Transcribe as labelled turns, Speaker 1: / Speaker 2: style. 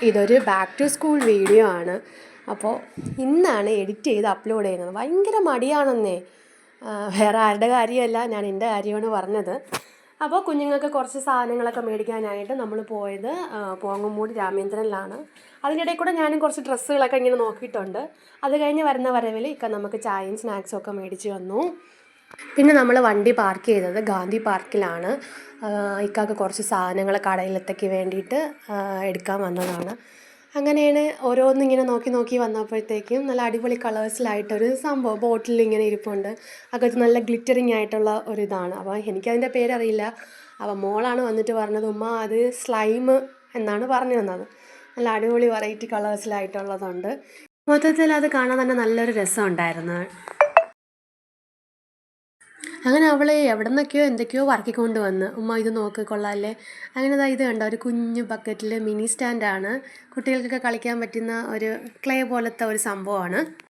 Speaker 1: ഇതൊരു back to school video ആണ്. അപ്പോൾ ഇന്നാണ് എഡിറ്റ് ചെയ്ത് അപ്ലോഡ് ചെയ്യുന്നത്. ഭയങ്കര മടിയാണെന്നേ. വേറെ ആരുടെ കാര്യമല്ല, ഞാൻ എൻ്റെ കാര്യമാണ് പറഞ്ഞത്. അപ്പോൾ കുഞ്ഞുങ്ങൾക്ക് കുറച്ച് സാധനങ്ങളൊക്കെ മേടിക്കാനായിട്ട് നമ്മൾ പോയത് പോങ്ങുമൂട് രാമേന്ദ്രനിലാണ്. അതിനിടയിൽ കൂടെ ഞാനും കുറച്ച് ഡ്രസ്സുകളൊക്കെ ഇങ്ങനെ നോക്കിയിട്ടുണ്ട്. അത് കഴിഞ്ഞ് വരുന്ന വരവിൽ നമുക്ക് ചായയും സ്നാക്സും ഒക്കെ മേടിച്ച് വന്നു. പിന്നെ നമ്മൾ വണ്ടി പാർക്ക് ചെയ്തത് ഗാന്ധി പാർക്കിലാണ്. ഇക്കാക്ക് കുറച്ച് സാധനങ്ങൾ കടയിലത്തേക്ക് വേണ്ടിയിട്ട് എടുക്കാൻ വന്നതാണ്. അങ്ങനെയാണ് ഓരോന്നിങ്ങനെ നോക്കി നോക്കി വന്നപ്പോഴത്തേക്കും നല്ല അടിപൊളി കളേഴ്സിലായിട്ടൊരു സംഭവം ബോട്ടിൽ ഇങ്ങനെ ഇരിപ്പുണ്ട്. അകത്ത് നല്ല ഗ്ലിറ്ററിങ് ആയിട്ടുള്ള ഒരിതാണ്. അപ്പോൾ എനിക്കതിൻ്റെ പേരറിയില്ല. അപ്പോൾ മോളാണ് വന്നിട്ട് പറഞ്ഞത്, ഉമ്മ അത് സ്ലൈം എന്നാണ് പറഞ്ഞു തന്നത്. നല്ല അടിപൊളി വെറൈറ്റി കളേഴ്സിലായിട്ടുള്ളതുണ്ട്. മൊത്തത്തിൽ അത് കാണാൻ തന്നെ നല്ലൊരു രസമുണ്ടായിരുന്നു. അങ്ങനെ അവൾ എവിടെ നിന്നൊക്കെയോ എന്തൊക്കെയോ പറക്കിക്കൊണ്ട് വന്ന്, ഉമ്മ ഇത് നോക്ക് കൊള്ളാമല്ലേ. അങ്ങനെ ഇത് കണ്ടോ, ഒരു കുഞ്ഞു ബക്കറ്റിൽ മിനി സ്റ്റാൻഡാണ്. കുട്ടികൾക്കൊക്കെ കളിക്കാൻ പറ്റുന്ന ഒരു ക്ലേ പോലത്തെ ഒരു സംഭവമാണ്.